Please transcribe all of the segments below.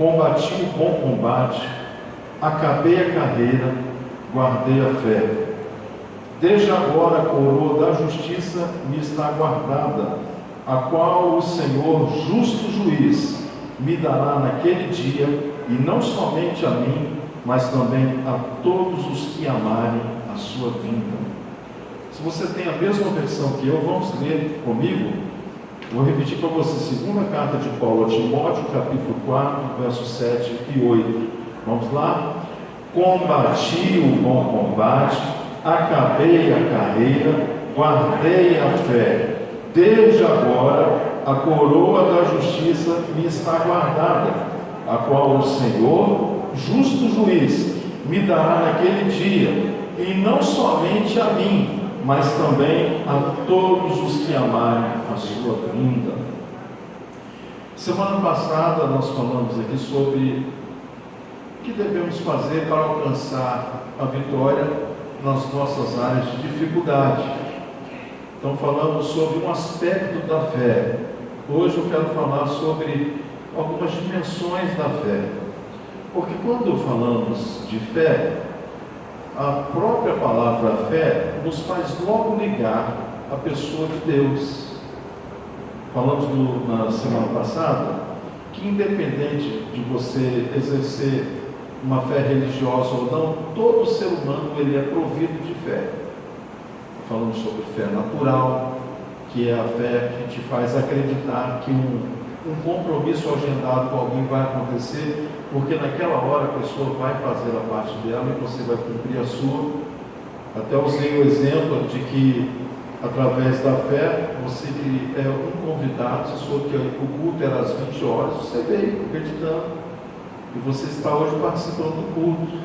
Combati o bom combate, acabei a carreira, guardei a fé. Desde agora a coroa da justiça me está guardada, a qual o Senhor, justo juiz, me dará naquele dia, e não somente a mim, mas também a todos os que amarem a sua vinda. Se você tem a mesma versão que eu, vamos ler comigo. Vou repetir para você, segunda carta de Paulo a Timóteo, capítulo 4, versos 7 e 8. Vamos lá? Combati o bom combate, acabei a carreira, guardei a fé. Desde agora, a coroa da justiça me está guardada, a qual o Senhor, justo juiz, me dará naquele dia, e não somente a mim, mas também a todos os que amarem a sua vinda. Semana passada nós falamos aqui sobre o que devemos fazer para alcançar a vitória nas nossas áreas de dificuldade. Então falamos sobre um aspecto da fé. Hoje eu quero falar sobre algumas dimensões da fé. Porque quando falamos de fé, a própria palavra fé nos faz logo ligar a pessoa de Deus. Falamos na semana passada que, independente de você exercer uma fé religiosa ou não, todo ser humano ele é provido de fé. Falamos sobre fé natural, que é a fé que te faz acreditar que um compromisso agendado com alguém vai acontecer, porque naquela hora a pessoa vai fazer a parte dela e você vai cumprir a sua. Até usei o exemplo de que, através da fé, você que é um convidado, se soube que o culto era às 20 horas, você veio acreditando, e você está hoje participando do culto.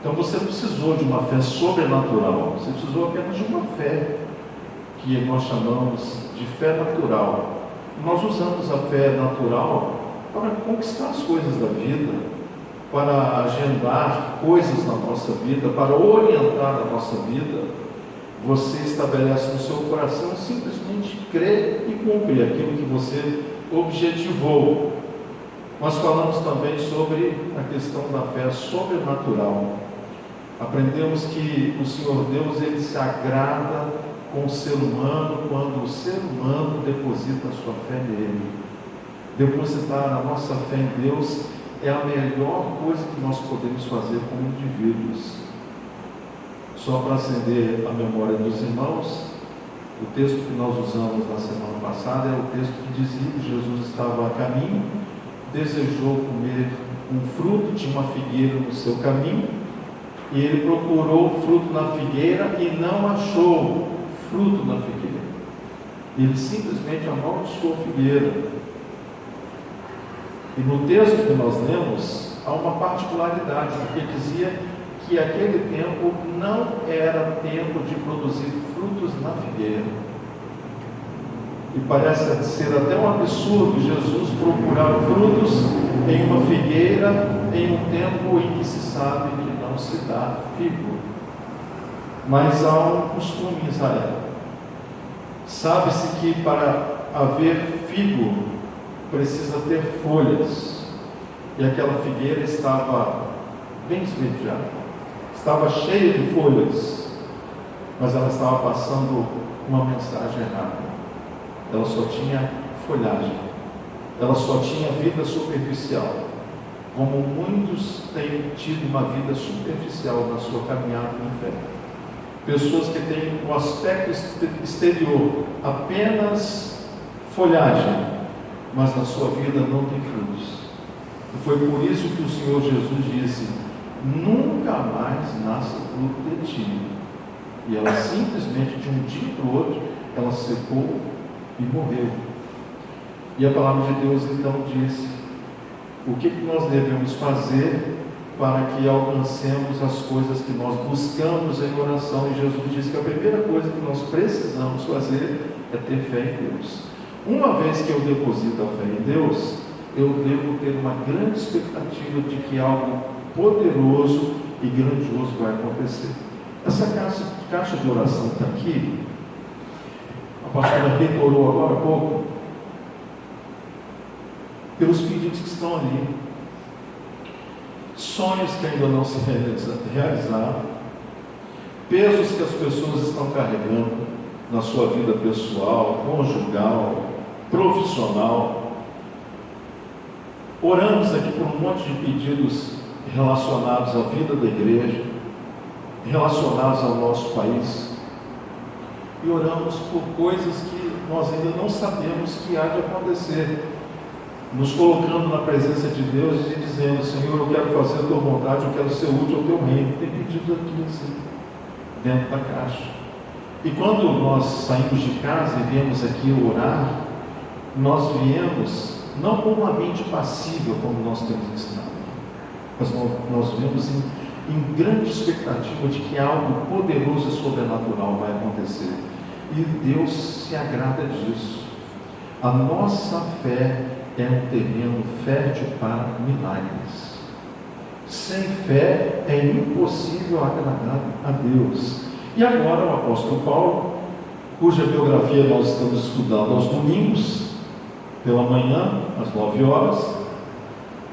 Então você não precisou de uma fé sobrenatural, você precisou apenas de uma fé, que nós chamamos de fé natural. Nós usamos a fé natural para conquistar as coisas da vida, para agendar coisas na nossa vida, para orientar a nossa vida. Você estabelece no seu coração simplesmente crer e cumprir aquilo que você objetivou. Nós falamos também sobre a questão da fé sobrenatural. Aprendemos que o Senhor Deus, ele se agrada com o ser humano quando o ser humano deposita a sua fé nele. Depositar a nossa fé em Deus é a melhor coisa que nós podemos fazer como indivíduos. Só para acender a memória dos irmãos, o texto que nós usamos na semana passada é o texto que dizia que Jesus estava a caminho, desejou comer um fruto, tinha uma figueira no seu caminho, e ele procurou fruto na figueira e não achou fruto na figueira. Ele simplesmente amaldiçoou a figueira. E no texto que nós lemos, há uma particularidade, porque dizia que aquele tempo não era tempo de produzir frutos na figueira. E parece ser até um absurdo Jesus procurar frutos em uma figueira em um tempo em que se sabe que não se dá figo. Mas há um costume em Israel. Sabe-se que para haver figo precisa ter folhas. E aquela figueira estava bem esverdeada, estava cheia de folhas, mas ela estava passando uma mensagem errada. Ela só tinha folhagem, ela só tinha vida superficial, como muitos têm tido uma vida superficial na sua caminhada em fé. Pessoas que têm o aspecto exterior, apenas folhagem, mas na sua vida não tem frutos. E foi por isso que o Senhor Jesus disse: nunca mais nasce fruto de ti. E ela simplesmente, de um dia para o outro, ela secou e morreu. E a palavra de Deus então disse: o que nós devemos fazer para que alcancemos as coisas que nós buscamos em oração? E Jesus disse que a primeira coisa que nós precisamos fazer é ter fé em Deus. Uma vez que eu deposito a fé em Deus, eu devo ter uma grande expectativa de que algo poderoso e grandioso vai acontecer. Essa caixa de oração está aqui. A pastora retornou agora há pouco pelos pedidos que estão ali. sonhos que ainda não se realizaram, pesos que as pessoas estão carregando na sua vida pessoal, conjugal, profissional. Oramos aqui por um monte de pedidos relacionados à vida da igreja, relacionados ao nosso país, e oramos por coisas que nós ainda não sabemos que há de acontecer, nos colocando na presença de Deus e dizendo: Senhor, eu quero fazer a tua vontade, eu quero ser útil ao teu reino. Tem pedido aqui assim, dentro da caixa. E quando nós saímos de casa e viemos aqui orar, nós viemos não com uma mente passível, como nós temos ensinado, mas nós viemos em grande expectativa de que algo poderoso e sobrenatural vai acontecer. E Deus se agrada disso. A nossa fé é um terreno fértil para milagres. Sem fé é impossível agradar a Deus. E agora o apóstolo Paulo, cuja biografia nós estamos estudando aos domingos, pela manhã, às 9 horas,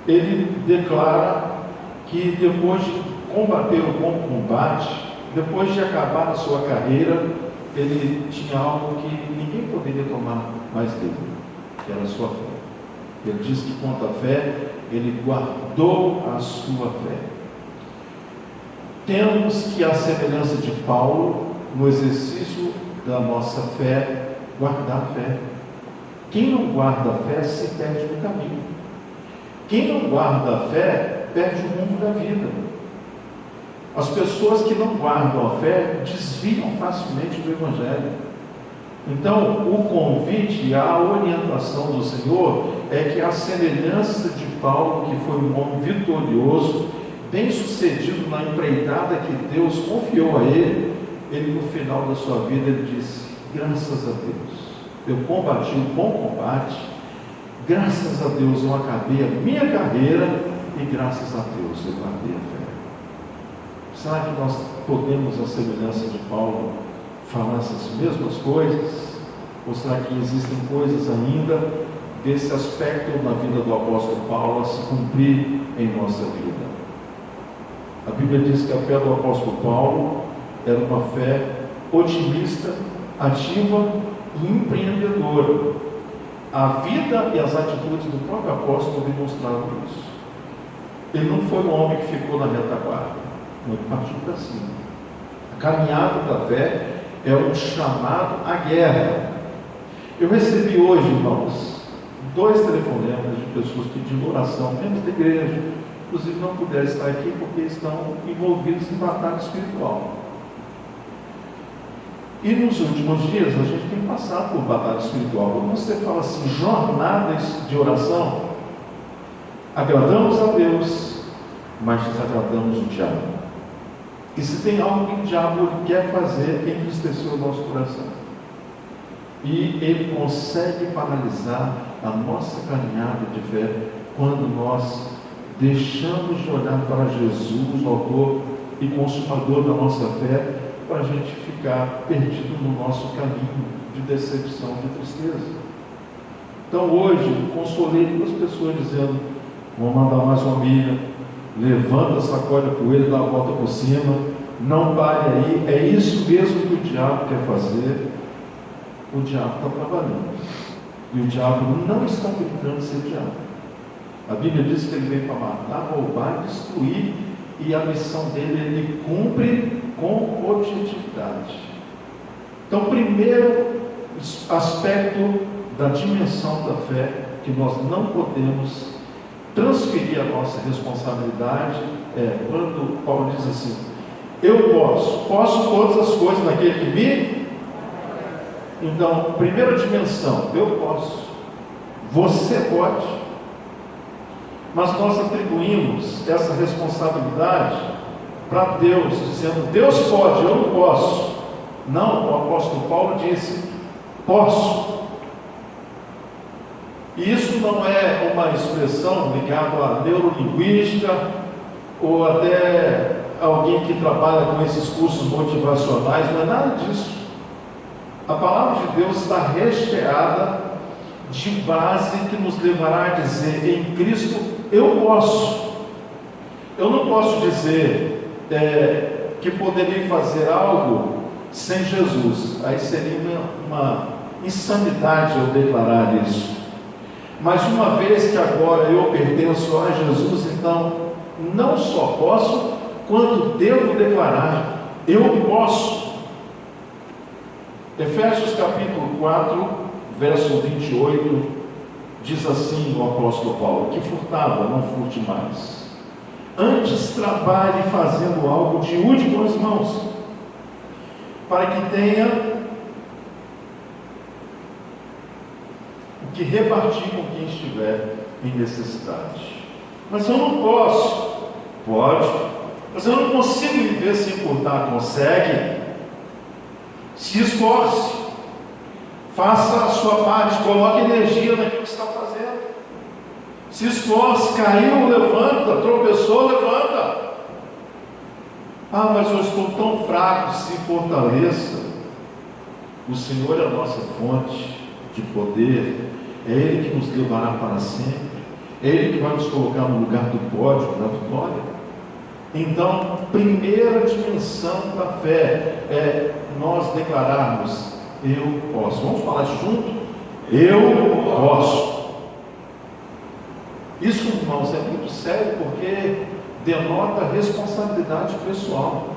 ele declara que depois de combater o bom combate, depois de acabar a sua carreira, ele tinha algo que ninguém poderia tomar mais dele, que era a sua fé. Ele diz que quanto à fé, ele guardou a sua fé. Temos que, à semelhança de Paulo, no exercício da nossa fé, guardar a fé. Quem não guarda a fé se perde no caminho. Quem não guarda a fé perde o rumo da vida. As pessoas que não guardam a fé desviam facilmente do Evangelho. Então, o convite, a orientação do Senhor é que, a semelhança de Paulo, que foi um homem vitorioso, bem sucedido na empreitada que Deus confiou a ele, no final da sua vida, ele disse: graças a Deus, eu combati o bom combate, graças a Deus eu acabei a minha carreira e graças a Deus eu guardei a fé. Será que nós podemos, à semelhança de Paulo, falar essas mesmas coisas? Ou será que existem coisas ainda desse aspecto na vida do apóstolo Paulo a se cumprir em nossa vida? A Bíblia diz que a fé do apóstolo Paulo era uma fé otimista, ativa e empreendedora. A vida e as atitudes do próprio apóstolo demonstravam isso. Ele não foi um homem que ficou na retaguarda, mas partiu para cima. A caminhada da fé é um chamado à guerra. Eu recebi hoje, irmãos, 2 telefonemas de pessoas pedindo oração, membros da igreja, inclusive não puderam estar aqui porque estão envolvidos em batalha espiritual. E nos últimos dias a gente tem passado por batalha espiritual. Quando você fala assim, jornadas de oração, agradamos a Deus, mas desagradamos o diabo. E se tem algo que o diabo quer fazer, é entristecer o nosso coração. E ele consegue paralisar a nossa caminhada de fé quando nós deixamos de olhar para Jesus, o autor e consumador da nossa fé, para a gente ficar perdido no nosso caminho de decepção, de tristeza. Então hoje, consolei 2 pessoas dizendo: vamos mandar mais uma milha, levanta, sacode a poeira, dá a volta por cima, não pare aí. É isso mesmo que o diabo quer fazer. O diabo está trabalhando, e o diabo não está brincando de ser diabo. A Bíblia diz que ele veio para matar, roubar, destruir, e a missão dele ele cumpre com objetividade. Então, primeiro aspecto da dimensão da fé, que nós não podemos transferir a nossa responsabilidade, é quando Paulo diz assim: eu posso todas as coisas naquele que me... Então, primeira dimensão, eu posso, você pode, mas nós atribuímos essa responsabilidade para Deus, dizendo: Deus pode, eu não posso. Não, o apóstolo Paulo disse: posso. E isso não é uma expressão ligada à neurolinguística ou até alguém que trabalha com esses cursos motivacionais, não é nada disso. A palavra de Deus está recheada de base que nos levará a dizer: em Cristo eu posso. Eu não posso dizer que poderia fazer algo sem Jesus. Aí seria uma insanidade eu declarar isso. Mas uma vez que agora eu pertenço a Jesus, então não só posso, quanto devo declarar, eu posso. Efésios capítulo 4, verso 28, diz assim o apóstolo Paulo: que furtava, não furte mais. Antes trabalhe fazendo algo de útil com as mãos, para que tenha o que repartir com quem estiver em necessidade. Mas eu não posso. Pode. Mas eu não consigo viver sem furtar. Consegue? Se esforce. Faça a sua parte. Coloque energia naquilo que está fazendo. Se esforce. Caiu, levanta. Tropeçou, levanta. Ah, mas eu estou tão fraco. Se fortaleça. O Senhor é a nossa fonte de poder. É Ele que nos levará para sempre. É Ele que vai nos colocar no lugar do pódio, da vitória. Então, primeira dimensão da fé é nós declararmos: eu posso. Vamos falar junto? Eu posso. Isso, irmãos, é muito sério, porque denota responsabilidade pessoal.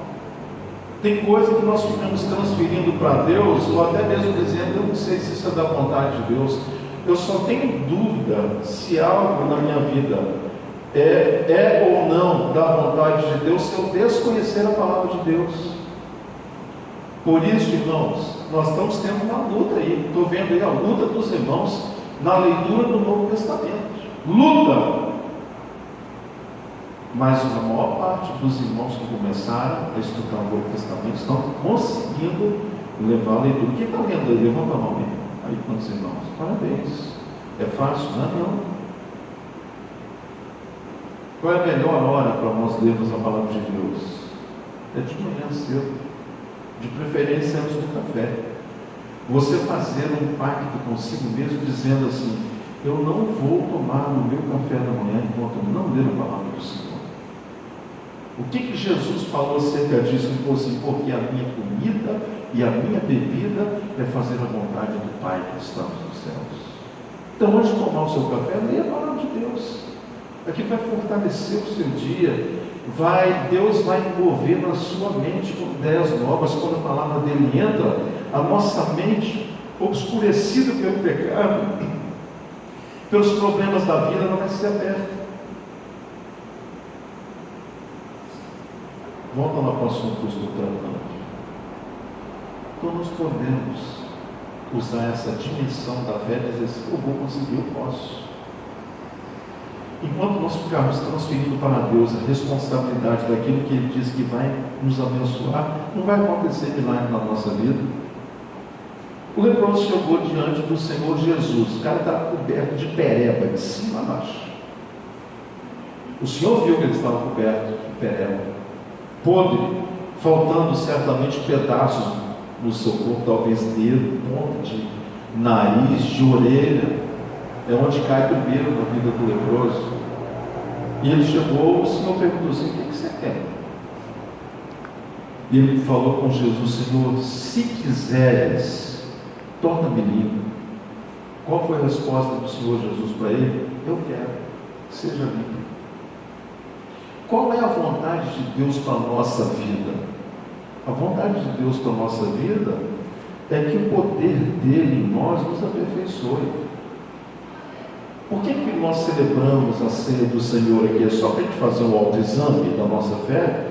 Tem coisa que nós ficamos transferindo para Deus, ou até mesmo dizendo: eu não sei se isso é da vontade de Deus. Eu só tenho dúvida se algo na minha vida é ou não da vontade de Deus, se eu desconhecer a palavra de Deus. Por isso, irmãos, nós estamos tendo uma luta aí. Estou vendo aí a luta dos irmãos na leitura do Novo Testamento. Luta! Mas a maior parte dos irmãos que começaram a estudar o Novo Testamento estão conseguindo levar a leitura. Quem está vendo aí? Levanta a mão aí, quantos irmãos? Parabéns. É fácil? Não. Qual é a melhor hora para nós lermos a palavra de Deus? É de manhã cedo, de preferência antes do café. Você fazer um pacto consigo mesmo, dizendo assim: eu não vou tomar o meu café da manhã enquanto eu não ler a palavra do Senhor. O que Jesus falou acerca disso? Ele falou assim: porque a minha comida e a minha bebida é fazer a vontade do Pai que está nos céus. Então, antes de tomar o seu café, leia a palavra de Deus. Aqui vai fortalecer o seu dia. Deus vai mover na sua mente com ideias novas. Quando a palavra dele entra, a nossa mente, obscurecida pelo pecado, pelos problemas da vida, ela vai ser aberta. Volta lá para o assunto que eu estou tratando. Então nós podemos usar essa dimensão da fé e dizer assim: eu vou conseguir, eu posso. Enquanto nós ficarmos transferindo para Deus a responsabilidade daquilo que Ele diz que vai nos abençoar, não vai acontecer milagre na nossa vida. O leproso chegou diante do Senhor Jesus. O cara está coberto de pereba, de cima a baixo. O Senhor viu que ele estava coberto de pereba, podre, faltando certamente pedaços no seu corpo, talvez dedo, ponta de nariz, de orelha. É onde cai primeiro na vida do leproso. E ele chegou, o Senhor perguntou assim: o que você quer? E ele falou com Jesus: Senhor, se quiseres, torna-me limpo. Qual foi a resposta do Senhor Jesus para ele? Eu quero, seja limpo. Qual é a vontade de Deus para a nossa vida? A vontade de Deus para a nossa vida é que o poder dele em nós nos aperfeiçoe. Por que nós celebramos a ceia do Senhor aqui? É só para a gente fazer um autoexame da nossa fé?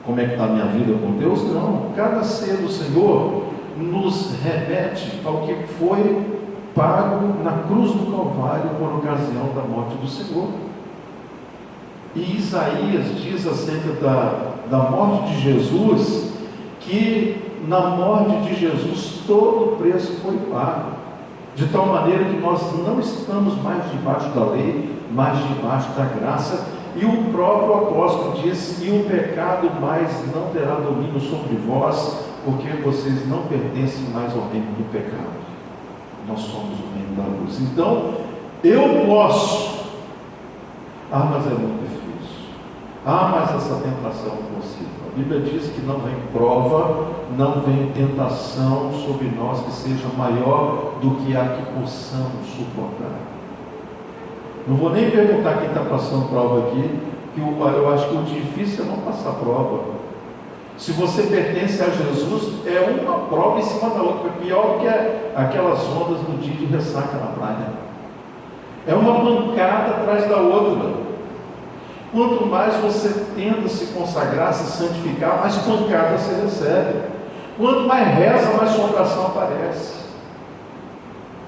Como é que está a minha vida com Deus? Não. Cada ceia do Senhor nos remete ao que foi pago na cruz do Calvário por ocasião da morte do Senhor. E Isaías diz acerca da morte de Jesus, que na morte de Jesus todo o preço foi pago. De tal maneira que nós não estamos mais debaixo da lei, mas debaixo da graça. E o próprio apóstolo diz: e o pecado mais não terá domínio sobre vós, porque vocês não pertencem mais ao reino do pecado. Nós somos o reino da luz. Então, eu posso. Ah, mas é muito difícil. Ah, mas essa tentação é impossível. A Bíblia diz que não vem prova, não vem tentação sobre nós que seja maior do que a que possamos suportar. Não vou nem perguntar quem está passando prova aqui, que eu acho que o difícil é não passar prova. Se você pertence a Jesus, é uma prova em cima da outra, pior que aquelas ondas do dia de ressaca na praia. É uma pancada atrás da outra. Quanto mais você tenta se consagrar, se santificar, mais pancada você recebe. Quanto mais reza, mais sobração aparece.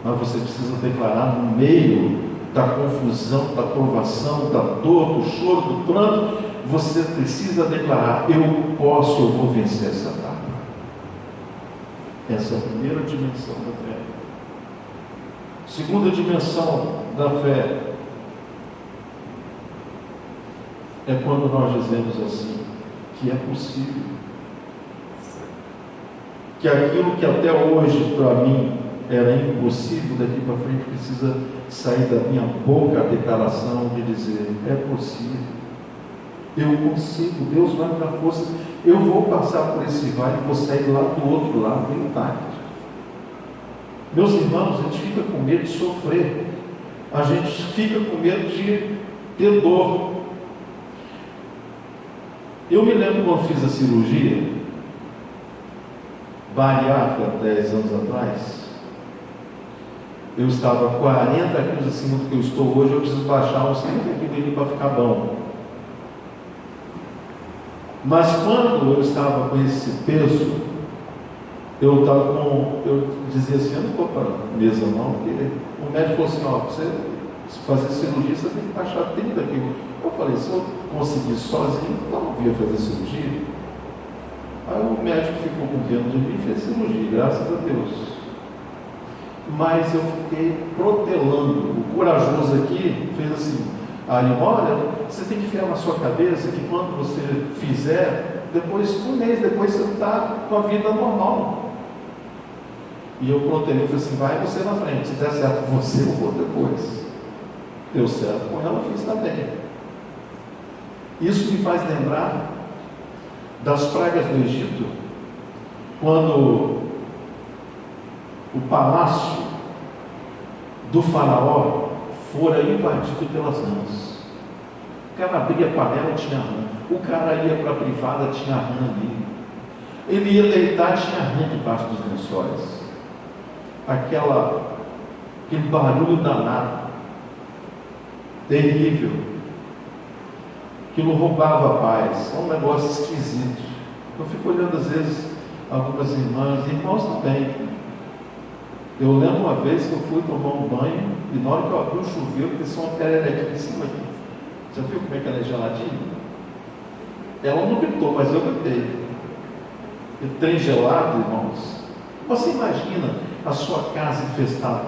Mas você precisa declarar no meio da confusão, da provação, da dor, do choro, do pranto, você precisa declarar: eu posso, eu vou vencer essa etapa. Essa é a primeira dimensão da fé. Segunda dimensão da fé é quando nós dizemos assim, que é possível, que aquilo que até hoje para mim era impossível, daqui para frente precisa sair da minha boca a declaração de dizer: é possível, eu consigo, Deus vai me dar força, eu vou passar por esse vale e vou sair lá do outro lado intacto. Meus irmãos, a gente fica com medo de sofrer, a gente fica com medo de ter dor. Eu me lembro quando fiz a cirurgia bariátrica 10 anos atrás, eu estava 40 quilos acima do que eu estou hoje, eu preciso baixar uns 30 quilos para ficar bom. Mas quando eu estava com esse peso, eu dizia assim: eu não vou para a mesa não, porque o médico falou assim: ó, você fazer cirurgia, você tem que baixar 30 quilos. Eu falei: se eu conseguir sozinho, eu não ia fazer cirurgia. Aí o médico ficou com pena de mim e fez cirurgia, graças a Deus. Mas eu fiquei protelando. O corajoso aqui fez assim: Ari, olha, você tem que enfiar na sua cabeça que quando você fizer, depois, um mês depois, você está com a vida normal. E eu protelei, falei assim: vai você na frente, se der certo com você, eu vou depois. Deu certo com ela, fiz também. Isso me faz lembrar das pragas do Egito, quando o palácio do faraó fora invadido pelas rãs. O cara abria a panela, tinha rã. O cara ia para a privada, tinha rã ali. Ele ia deitar, tinha rã debaixo dos lençóis. Aquele barulho danado, terrível. Aquilo roubava a paz. É um negócio esquisito. Eu fico olhando às vezes algumas irmãos também. Eu lembro uma vez que eu fui tomar um banho e na hora que eu abri o chuveiro, desceu uma pererequinha em cima aqui. Já viu como é que ela é geladinha? Ela não gritou, mas eu gritei. E trem gelado, irmãos. Você imagina a sua casa infestada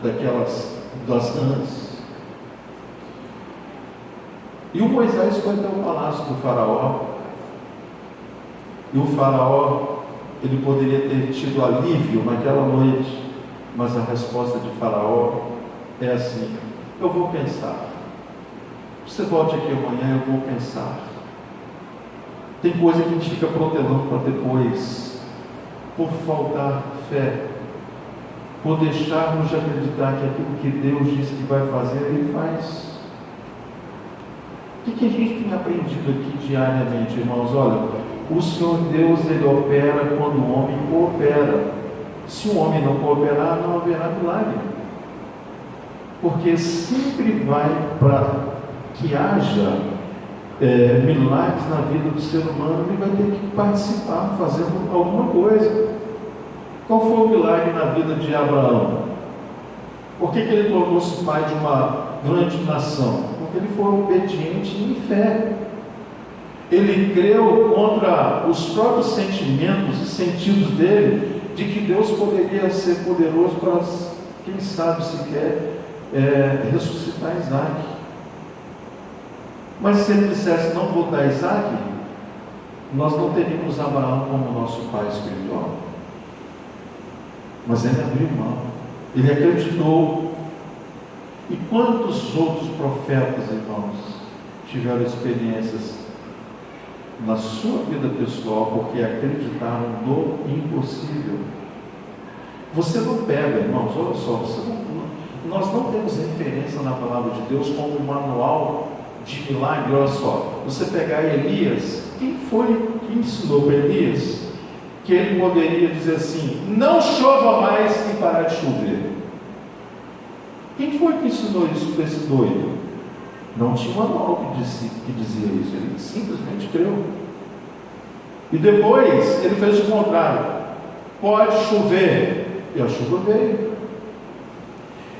das rãs? E o Moisés foi até o palácio do faraó. E o faraó, ele poderia ter tido alívio naquela noite, mas a resposta de faraó é assim: eu vou pensar. Você volte aqui amanhã, eu vou pensar. Tem coisa que a gente fica protelando para depois, por faltar fé, por deixarmos de acreditar que aquilo que Deus disse que vai fazer, Ele faz. O que a gente tem aprendido aqui diariamente, irmãos? Olha, o Senhor Deus, Ele opera quando o homem coopera. Se o homem não cooperar, não haverá milagre. Porque sempre vai para que haja milagres na vida do ser humano, ele vai ter que participar, fazendo alguma coisa. Qual foi o milagre na vida de Abraão? Por que ele tornou-se pai de uma grande nação? Porque ele foi obediente em fé. Ele creu contra os próprios sentimentos e sentidos dele, de que Deus poderia ser poderoso para, quem sabe sequer, ressuscitar Isaac. Mas se ele dissesse: não vou dar Isaac, nós não teríamos Abraão como nosso pai espiritual. Mas ele abriu mão, ele acreditou. E quantos outros profetas, irmãos, tiveram experiências na sua vida pessoal porque acreditaram no impossível. Você não pega, irmãos, olha só, nós não temos referência na palavra de Deus como um manual de milagre. Olha só, você pegar Elias, quem foi que ensinou para Elias que ele poderia dizer assim: não chova mais e parar de chover? Quem foi que ensinou isso para esse doido? Não tinha um manual que dizia isso, ele simplesmente creu. E depois ele fez o contrário: pode chover, e a chuva veio.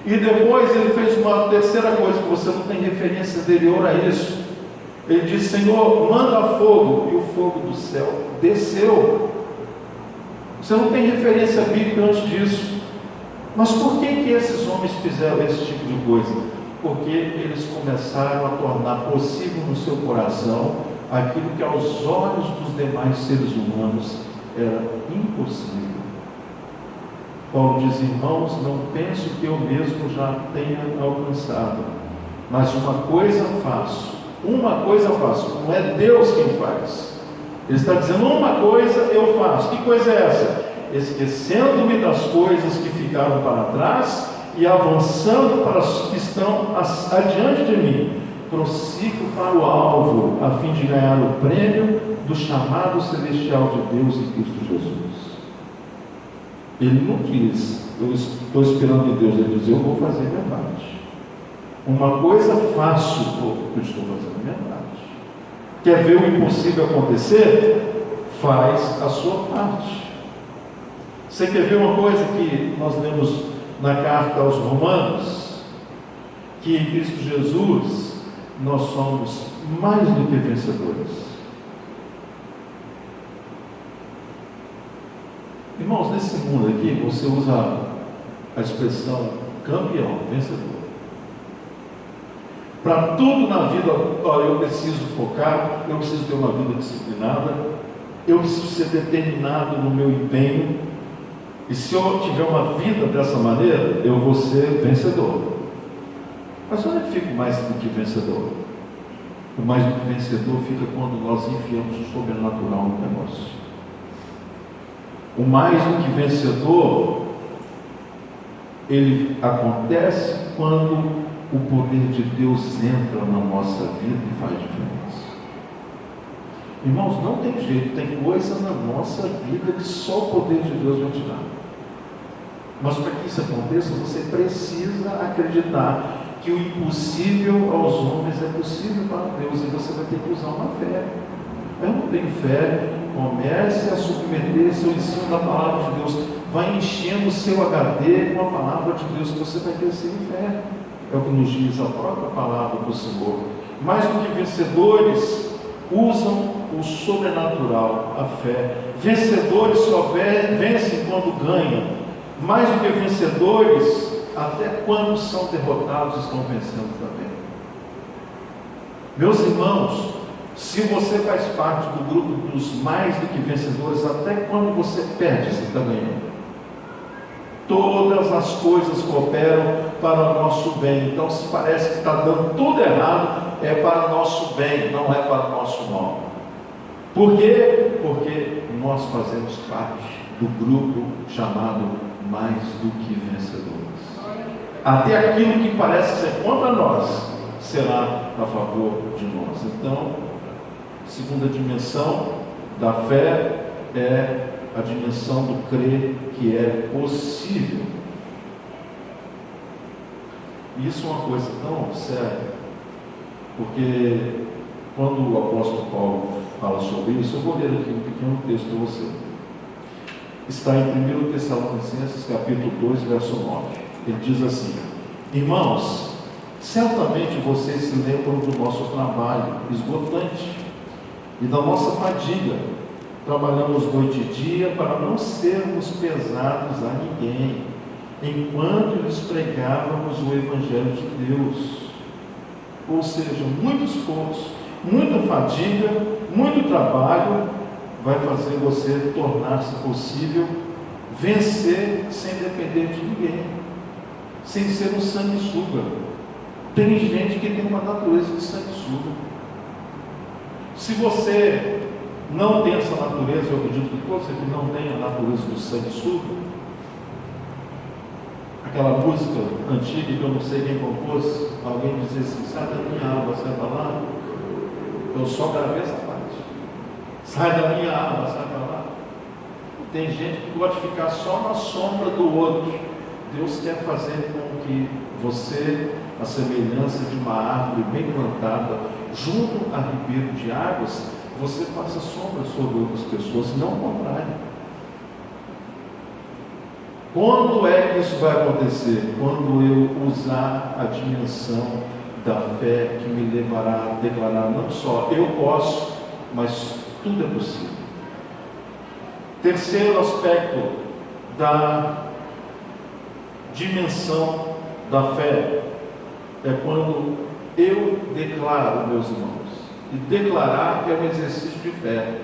E depois ele fez uma terceira coisa, que você não tem referência anterior a isso. Ele disse: Senhor, manda fogo, e o fogo do céu desceu. Você não tem referência bíblica antes disso. Mas por que esses homens fizeram esse tipo de coisa? Porque eles começaram a tornar possível no seu coração aquilo que aos olhos dos demais seres humanos era impossível. Paulo diz: irmãos, não penso que eu mesmo já tenha alcançado, mas uma coisa faço, não é Deus quem faz. Ele está dizendo: uma coisa eu faço. Que coisa é essa? Esquecendo-me das coisas que ficaram para trás e avançando para as que estão adiante de mim, prossigo para o alvo, a fim de ganhar o prêmio do chamado celestial de Deus em Cristo Jesus. Ele não diz: eu estou esperando em Deus. Ele diz: eu vou fazer a minha parte. Uma coisa faço, eu estou fazendo a minha parte. Quer ver o impossível acontecer? Faz a sua parte. Você quer ver uma coisa que nós lemos na carta aos Romanos? Que em Cristo Jesus nós somos mais do que vencedores. Irmãos, nesse mundo aqui, você usa a expressão campeão, vencedor. Para tudo na vida, olha, eu preciso focar, eu preciso ter uma vida disciplinada, eu preciso ser determinado no meu empenho, e se eu tiver uma vida dessa maneira, eu vou ser vencedor. Mas onde é que fica mais do que vencedor? O mais do que vencedor fica quando nós enfiamos o sobrenatural no negócio. O mais do que vencedor, ele acontece quando o poder de Deus entra na nossa vida e faz diferença. Irmãos, não tem jeito, tem coisa na nossa vida que só o poder de Deus vai te dar. Mas para que isso aconteça, você precisa acreditar que o impossível aos homens é possível para Deus, e você vai ter que usar uma fé. Eu não tenho fé. Comece a submeter seu ensino da palavra de Deus. Vai enchendo o seu HD com a palavra de Deus, que você vai crescer em fé. É o que nos diz a própria palavra do Senhor. Mais do que vencedores, usam o sobrenatural, a fé. Vencedores só vencem quando ganham. Mais do que vencedores, até quando são derrotados, estão vencendo também. Meus irmãos, se você faz parte do grupo dos mais do que vencedores, até quando você perde, você está ganhando. Todas as coisas cooperam para o nosso bem. Então, se parece que está dando tudo errado, é para o nosso bem, não é para o nosso mal. Por quê? Porque nós fazemos parte do grupo chamado mais do que vencedores. Até aquilo que parece ser contra nós será a favor de nós. Então, segunda dimensão da fé é a dimensão do crer que é possível. Isso é uma coisa tão séria, porque quando o apóstolo Paulo fala sobre isso, eu vou ler aqui um pequeno texto para você. Está em 1 Tessalonicenses capítulo 2, verso 9. Ele diz assim: irmãos, certamente vocês se lembram do nosso trabalho esgotante e da nossa fadiga. Trabalhamos noite e dia para não sermos pesados a ninguém, enquanto lhes pregávamos o Evangelho de Deus. Ou seja, muito esforço, muita fadiga, muito trabalho vai fazer você tornar-se possível vencer sem depender de ninguém, sem ser um sanguessuga. Tem gente que tem uma natureza de sanguessuga. Se você não tem essa natureza, eu acredito que você que não tem a natureza do sanguessuga, aquela música antiga que eu não sei quem compôs, alguém dizia assim: sai da minha água, sai para lá. Eu só gravei essa parte. Sai da minha água, sai para lá. Tem gente que gosta de ficar só na sombra do outro. Deus quer fazer com que você, a semelhança de uma árvore bem plantada, junto a ribeiro de águas, você faça sombra sobre outras pessoas, não o contrário. Quando é que isso vai acontecer? Quando eu usar a dimensão da fé que me levará a declarar não só eu posso, mas tudo é possível. Terceiro aspecto da dimensão da fé é quando eu declaro, meus irmãos. E declarar é um exercício de fé.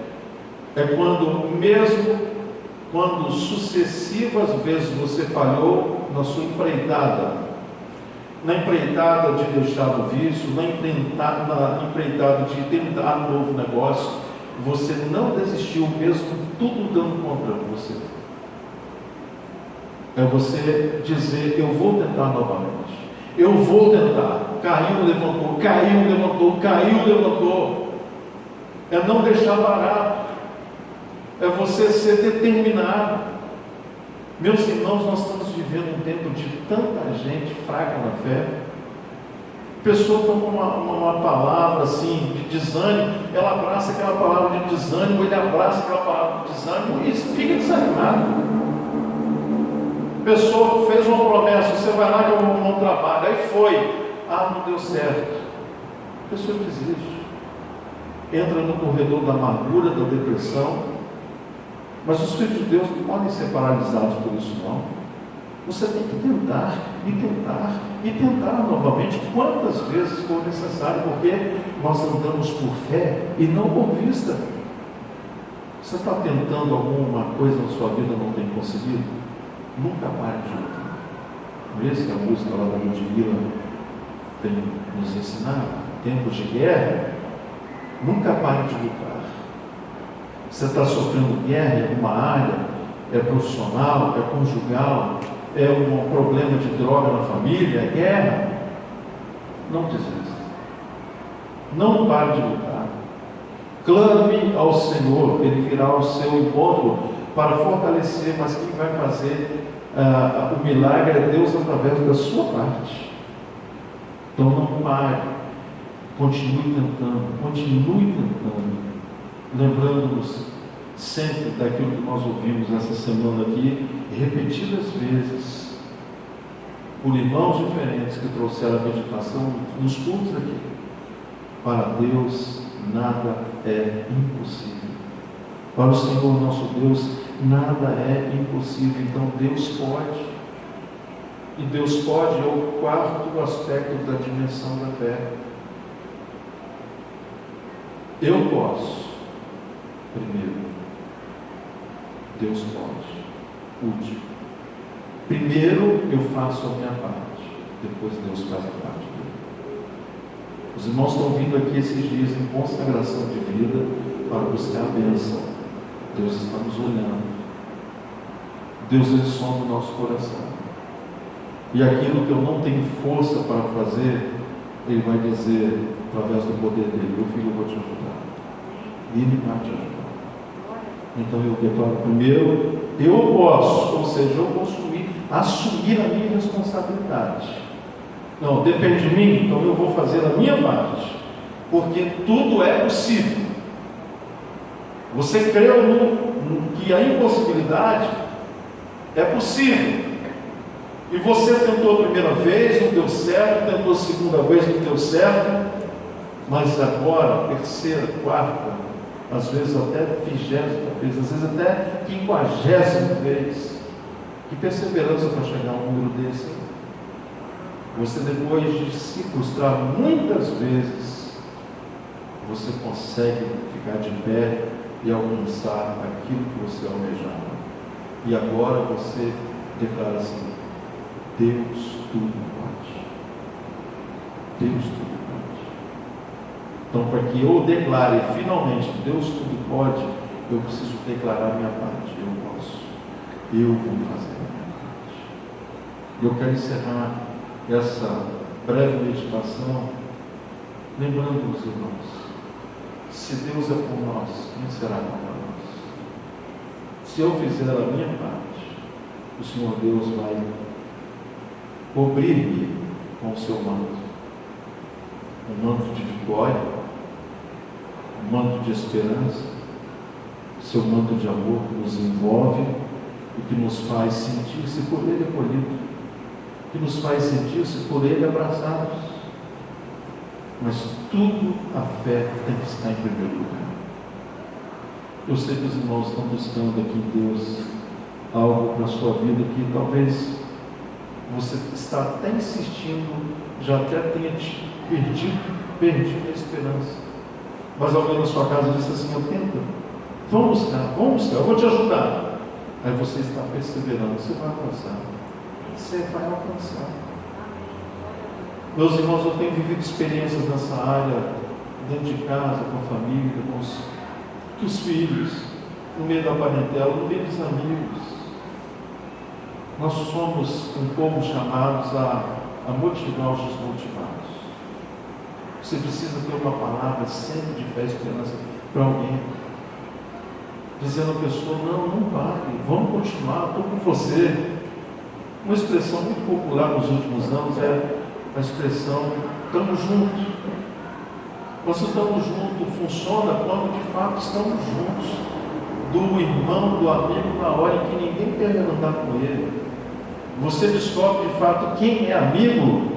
É quando, mesmo quando sucessivas vezes você falhou na sua empreitada, na empreitada de deixar o vício, na empreitada de tentar um novo negócio, você não desistiu, mesmo tudo dando contra você. É você dizer: eu vou tentar novamente, eu vou tentar. Caiu, levantou, caiu, levantou, caiu, levantou. É não deixar barato, é você ser determinado. Meus irmãos, nós estamos vivendo um tempo de tanta gente fraca na fé. Pessoa toma uma palavra assim de desânimo, ela abraça aquela palavra de desânimo, ele abraça aquela palavra de desânimo e fica desanimado. Pessoa fez uma promessa: você vai lá que eu vou arrumar um trabalho, aí foi, não deu certo. A pessoa desiste, entra no corredor da amargura, da depressão. Mas os filhos de Deus não podem ser paralisados por isso, não. Você tem que tentar, e tentar, e tentar novamente, quantas vezes for necessário, porque nós andamos por fé e não por vista. Você está tentando alguma coisa na sua vida e não tem conseguido? Nunca pare de lutar. Não é isso que a música lá da Ludmilla tem nos ensinado? Tempos de guerra, nunca pare de lutar. Você está sofrendo guerra em alguma área, é profissional, é conjugal, é um problema de droga na família, é guerra, não desista. Não pare de lutar. Clame ao Senhor, Ele virá ao seu encontro para fortalecer, mas quem vai fazer o milagre é Deus através da sua parte. Então não pare, continue tentando, lembrando-nos sempre daquilo que nós ouvimos essa semana aqui, repetidas vezes, por irmãos diferentes que trouxeram a meditação nos cultos aqui. Para Deus nada é impossível. Para o Senhor nosso Deus nada é impossível. Então Deus pode. E Deus pode é o quarto aspecto da dimensão da fé. Eu posso. Primeiro, Deus pode. Último, primeiro eu faço a minha parte, depois Deus faz a parte dele. Os irmãos estão vindo aqui esses dias em consagração de vida para buscar a bênção. Deus está nos olhando. Deus ele sonda o nosso coração. E aquilo que eu não tenho força para fazer, Ele vai dizer, através do poder dele: meu filho, eu vou te ajudar. E Ele vai te ajudar. Então eu declaro primeiro: eu posso, ou seja, eu vou assumir a minha responsabilidade. Não, depende de mim, então eu vou fazer a minha parte, porque tudo é possível. Você creu que a impossibilidade é possível, e você tentou a primeira vez, não deu certo, tentou a segunda vez, não deu certo, mas agora, terceira, quarta, às vezes até 20ª vez, às vezes até 50ª vez. Que perseverança para chegar a um número desse. Você, depois de se frustrar muitas vezes, você consegue ficar de pé e alcançar aquilo que você almejava. E agora você declara assim: Deus tudo pode. Deus tudo pode. Então, para que eu declare finalmente que Deus tudo pode, eu preciso declarar a minha parte. Eu posso. Eu vou fazer a minha parte. Eu quero encerrar essa breve meditação lembrando os irmãos. Se Deus é por nós, quem será contra nós? Se eu fizer a minha parte, o Senhor Deus vai cobrir-me com o seu manto. Um manto de vitória, um manto de esperança, seu manto de amor que nos envolve e que nos faz sentir-se por Ele acolhido, que nos faz sentir-se por Ele abraçados. Mas tudo a fé tem que estar em primeiro lugar. Eu sei que os irmãos estão buscando aqui em Deus algo para a sua vida que talvez você está até insistindo, já até tenha perdido a esperança. Mas alguém na sua casa disse assim: eu tento, vamos buscar, eu vou te ajudar. Aí você está perseverando, você vai alcançar. Você vai alcançar. Meus irmãos, eu tenho vivido experiências nessa área, dentro de casa, com a família, com os filhos, no meio da parentela, no meio dos amigos. Nós somos um povo chamados a motivar os desmotivados. Você precisa ter uma palavra sempre de fé e esperança para alguém, dizendo à pessoa: não pare, vamos continuar, estou com você. Uma expressão muito popular nos últimos anos é a expressão estamos juntos. Nós estamos juntos funciona quando de fato estamos juntos, do irmão, do amigo, na hora em que ninguém quer andar com ele. Você descobre de fato quem é amigo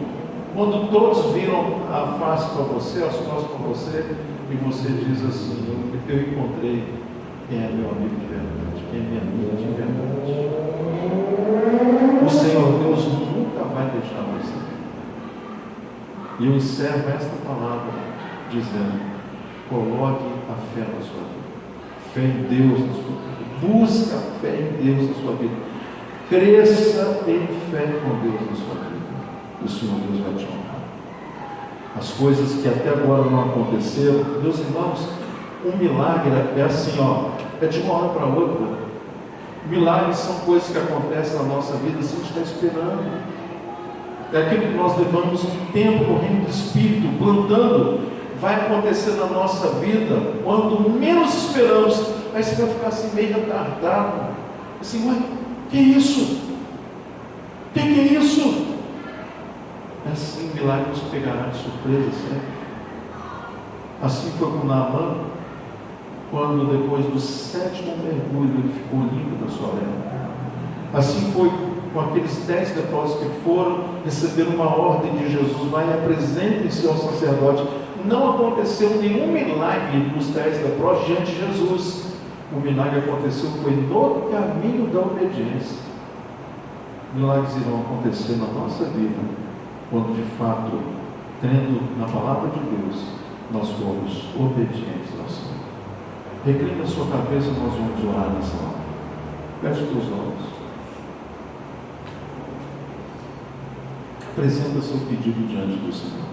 quando todos viram a face para você, as costas para você, e você diz assim: eu encontrei quem é meu amigo de verdade, quem é minha amiga de verdade. O Senhor Deus nunca vai deixar você. E eu encerro esta palavra dizendo: coloque a fé na sua vida, fé em Deus na sua vida, busca a fé em Deus na sua vida, cresça em fé com Deus na sua vida, e o Senhor Deus vai te honrar. As coisas que até agora não aconteceram, meus irmãos, um milagre é assim, é de uma hora para outra. Milagres são coisas que acontecem na nossa vida sem a gente estar esperando. É aquilo que nós levamos um tempo no reino do Espírito, plantando, vai acontecer na nossa vida quando menos esperamos. Aí você vai ficar assim meio retardado, assim: ué, que é isso? Que é isso? É assim, o milagre nos pegará de surpresa sempre. Assim foi com Naamã, quando depois do 7º mergulho ele ficou limpo da sua lepra. Assim foi com aqueles 10 leprosos que foram receber uma ordem de Jesus: vai e apresentem-se ao sacerdote. Não aconteceu nenhum milagre nos 10 leprosos diante de Jesus. O milagre aconteceu foi no caminho da obediência. Milagres irão acontecer na nossa vida quando de fato, crendo na palavra de Deus, nós formos obedientes ao Senhor. Reclina a sua cabeça, nós vamos orar nessa hora. Feche os teus olhos. Apresenta seu pedido diante do Senhor.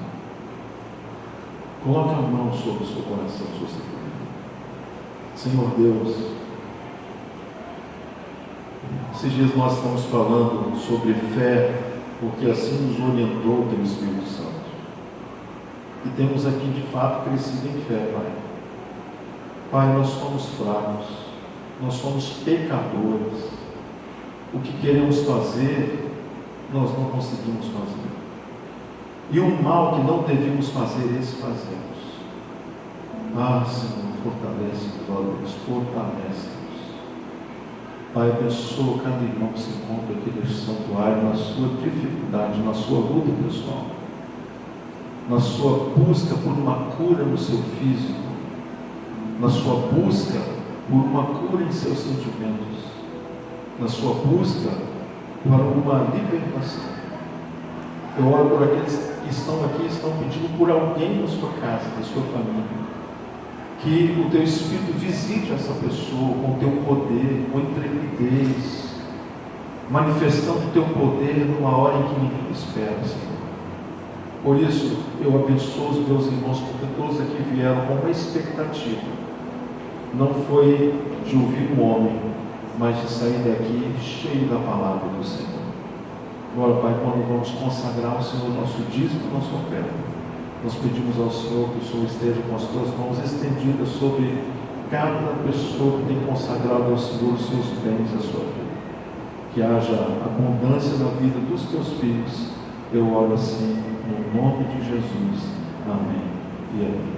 Coloque a mão sobre o seu coração, se você puder. Senhor Deus, esses dias nós estamos falando sobre fé, porque assim nos orientou pelo Espírito Santo. E temos aqui de fato crescido em fé, Pai. Pai, nós somos fracos, nós somos pecadores. O que queremos fazer, nós não conseguimos fazer. E o mal que não devíamos fazer, esse fazemos. Ah, Senhor, fortalece-nos, ó Deus, fortalece-nos. Pai, abençoa cada irmão que se encontra aqui neste santuário, na sua dificuldade, na sua luta pessoal, na sua busca por uma cura no seu físico, na sua busca por uma cura em seus sentimentos, na sua busca para uma libertação. Eu oro por aqueles que estão aqui e estão pedindo por alguém na sua casa, na sua família, que o teu Espírito visite essa pessoa com o teu poder, com intrepidez, manifestando o teu poder numa hora em que ninguém espera, Senhor. Por isso, eu abençoo os meus irmãos, porque todos aqui vieram com uma expectativa. Não foi de ouvir um homem, mas de sair daqui cheio da palavra do Senhor. Agora, Pai, quando vamos consagrar ao Senhor nosso dízimo e nossa oferta, nós pedimos ao Senhor que o Senhor esteja com as tuas mãos estendidas sobre cada pessoa que tem consagrado ao Senhor os seus bens, a sua vida. Que haja abundância na vida dos teus filhos. Eu oro assim, no nome de Jesus. Amém e amém.